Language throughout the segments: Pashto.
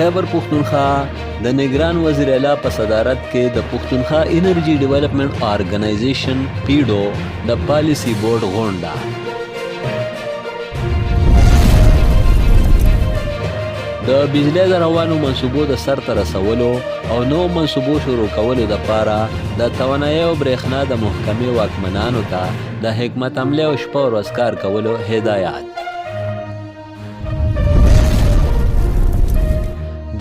خیبر پښتونخوا د نگران وزیر اعلی په صدارت کې د پښتونخوا انرژي ډیولپمنٹ آرګنایزیشن پیډو د پالیسی بورډ غونډه د بجلی د روانو منصوبو د سرته رسولو او نو منصوبو شروع کولو دپاره د توانایي او برېښنا د محکمې واکمنانو ته د حکمت عملي او شپه ورځ کار کولو هدایات.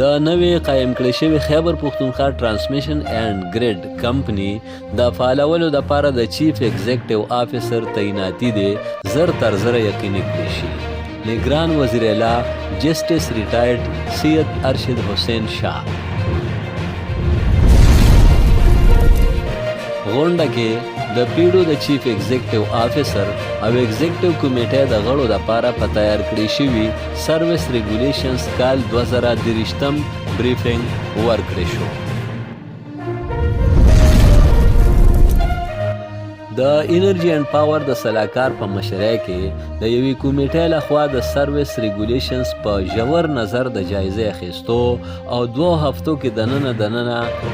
د نوې قایم کړې شوې خیبر پښتونخوا ټرانسمیشن اینډ ګریډ کمپنی د فعالولو دپاره د چیف ایگزیکټیو آفیسر تعیناتي دې زر تر زره یقیني کړی شي. نگران وزیر اعلی جسټس ریټایرډ سید ارشد حسین شاه غونډه کې د پیډو د چیف ایگزیکټیو آفیسر او ایگزیکټیو کمیټې د غړو دپاره په تیار کړی شوي سروس ریګولیشنز کال 2023 بریفینګ ورکړی شو. د انرژي اینډ پاور د سلاکار په مشرۍ کې د یوې کمیټې لخوا د سروس ریګولیشنز په ژور نظر د جایزې اخیستو او 2 هفتو کې دننه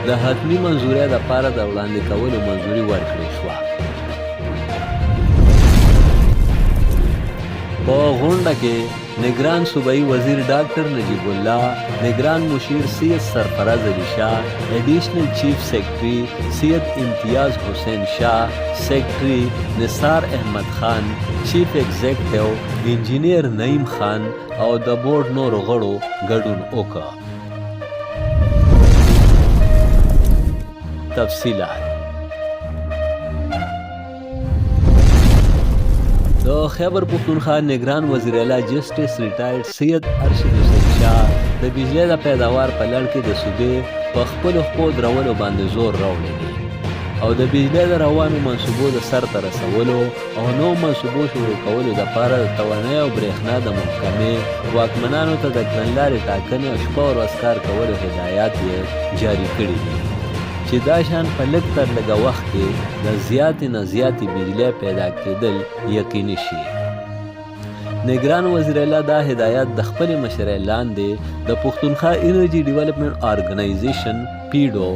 د حتمي منظورۍ دپاره د وړاندې کولو منظوري ورکړې شوه. په غونډه کې نگران صوبائی وزیر ډاکټر نجیب الله، نگران مشیر سید سرفراز علی شاه، ایڈیشنل چیف سیکرٹری سید امتیاز حسین شاه، سیکرٹری نثار احمد خان، چیف ایگزیکټیو انجینیر نعیم خان او د بورډ نورو غړو ګډون وکړ. تفصیلات د خیبر پښتونخوا نگران وزیر اعلی جسټس ریټایرډ سید ارشد حسین شاه د بجلی د پیداوار په لړ کې د صوبې په خپلو خپو درولو باندې زور راوړی دی او د بجلی د روانو منصوبو د سرته رسولو او نو منصوبو شروع کولو دپاره د توانایي او برېښنا د محکمې واکمنانو ته د کړنلارې ټاکنې او شپه ورځ کار کولو هدایات یې جاري کړي دي چې دا شان په لږ تر لږه وخت کې د زیاتې نه زیاتې بجلی پیدا کېدل یقیني شي. نگران وزیر اعلی دا هدایات د خپلې مشرۍ لاندې د پښتونخوا انرژي ډیولپمنٹ آرګنایزیشن پیډو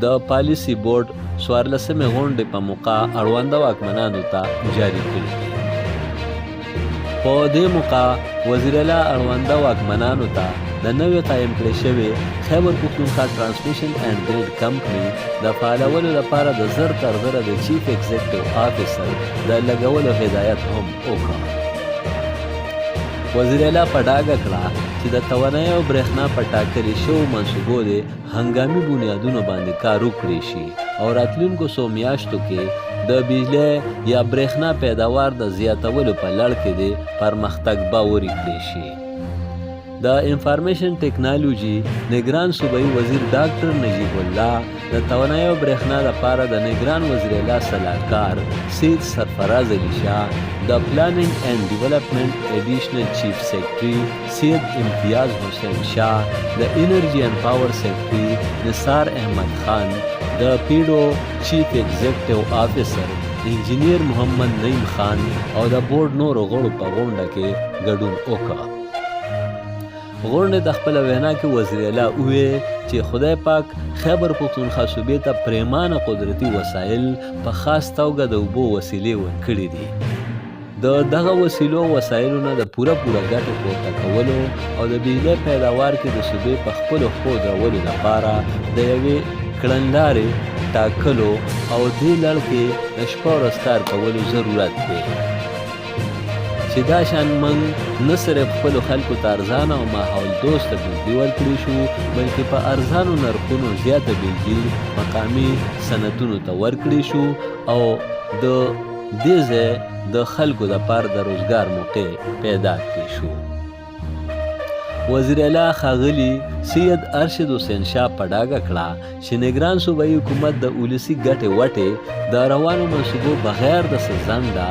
د پالیسی بورډ 14مې غونډې په موقع اړونده واکمنانو ته جاري کړي دي. په دې موقع وزیر اعلی اړونده واکمنانو ته د نوې قایم کړې شوې خیبر پښتونخوا ټرانسمیشن اینډ ګریډ کمپنی د فعالولو لپاره د زر تر زره د چیف ایگزیکټیو آفیسر د لګولو هدایت هم وکړ. وزیر اعلی په ډاګه کړه چې د توانایي او برېښنا په ټاکلې شوو منصوبو د هنګامي بنیادونو باندې کار وکړی شي او راتلونکو څو میاشتو کې د بجلی یا برېښنا پیداوار د زیاتولو په لړ کې د پرمختګ باوري کړی شي. د انفارمیشن ټیکنالوژي نگران صوبائی وزیر ډاکټر نجیب الله د توانایي او برېښنا لپاره د نگران وزیر اعلی سلاکار سید سرفراز علی شاه، د پلانینګ اینڈ ډیولپمنٹ ایډیشنل چیف سیکرٹری سید امتیاز حسین شاه، د انرژي اینڈ پاور سیکرٹری نثار احمد خان، د پیډو چیف ایگزیکټیو آفیسر انجینیر محمد نعیم خان او د بورډ نورو غړو په غونډه کې ګډون وکړ. غونډې د خپله وینا کې وزیر اعلی وویل چې خدای پاک خیبر پښتونخوا صوبې ته پریمانه قدرتي وسایل په خاص توګه د اوبو وسیلې ورکړي دي. د دغه وسیلو وسایلو نه د پوره ګټې پورته کولو او د بجلی پیداوار کې د صوبې په خپلو خپو درولو لپاره د یوې کړنلارې ټاکلو او دې لړ کې د شپه ورځ کار کولو ضرورت دی چې دا شان موږ نه صرف خپلو خلکو ته ارزانه او ماحول دوسته بجلي ورکړی شو بلکې په ارزانو نرخونو زیاته بجلي مقامي صنعتونو ته ورکړی شو او د دې ځای د خلکو دپاره د روزګار موقع پیدا کړی شو. وزیر اعلی ښاغلي سید ارشد حسین شاه په ډاګه کړه چې نگران صوبایي حکومت د ولسي ګټې وټې د روانو منصوبو بغیر د څه ځنډه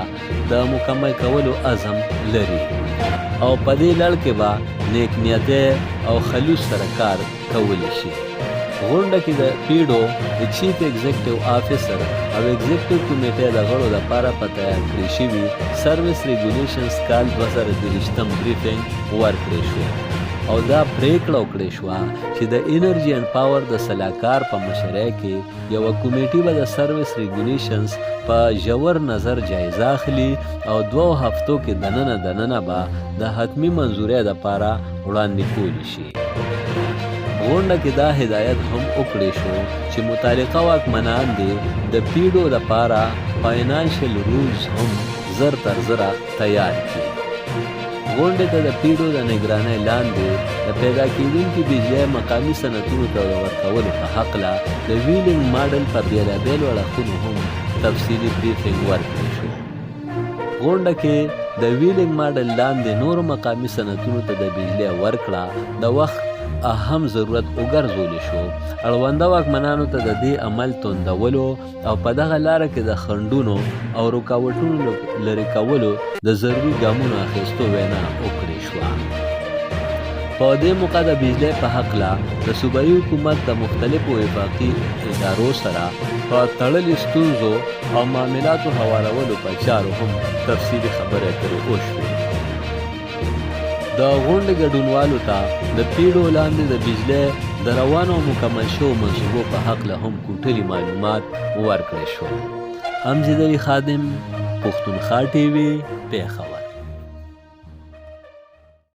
د مکمل کولو عزم لري او په دې لړ کې به نیک نیتۍ او خلوص سره کار کولی شي. غونډه کې د پیډو د چیف ایگزیکټیو آفیسر او ایگزیکټیو کمیټې د غړو لپاره په تیار کړی شوي سروس ریګولیشنز کال 2023 بریفینګ ورکړی شو او دا پریکړه وکړې شوه چې د انرژي اینډ پاور د سلاکار په مشرۍ کې یوه کمیټي به د سروس ریګولیشنز په ژور نظر جایزه اخلي او 2 هفتو کې دننه به د حتمی منظورۍ دپاره وړاندې کولی شي. غونډه کې دا هدایت هم وکړی شو چې متعلقه واکمنان دې د پیډو دپاره فاینانشل رولز هم زر تر زره تیار کړي. غونډې ته د پیډو د نگرانۍ لاندې د پیدا کېدونکي بجلی مقامي صنعتونو ته د ورکولو په هکله د ویلینګ ماډل په بېلابېلو اړخونو هم تفصیلي بریفینګ ورکړل شو. غونډه کې د ویلینګ ماډل لاندې نورو مقامي صنعتونو ته د بجلی ورکړه د وخت اهم ضرورت وګرځولی شو. اړونده واکمنانو ته د دې عمل توندولو او په دغه لاره کې د خنډونو او رکاوټونو لرې کولو د ضروري ګامونو اخیستو وینا وکړې شوه. په دې موقع د بجلی په هکله د صوبایي حکومت د مختلفو وفاقي ادارو سره په تړلي ستونزو او معاملاتو هوارولو په چارو هم تفصیلي خبرې اترې وشوې. د غونډې ګډونوالو ته د پیډو لاندې د بجلی د روانو او مکمل شوو منصوبو په هکله هم کوټلي معلومات ورکړی شول. امجد علي خادم، پښتونخوا ټي وي، پېښور.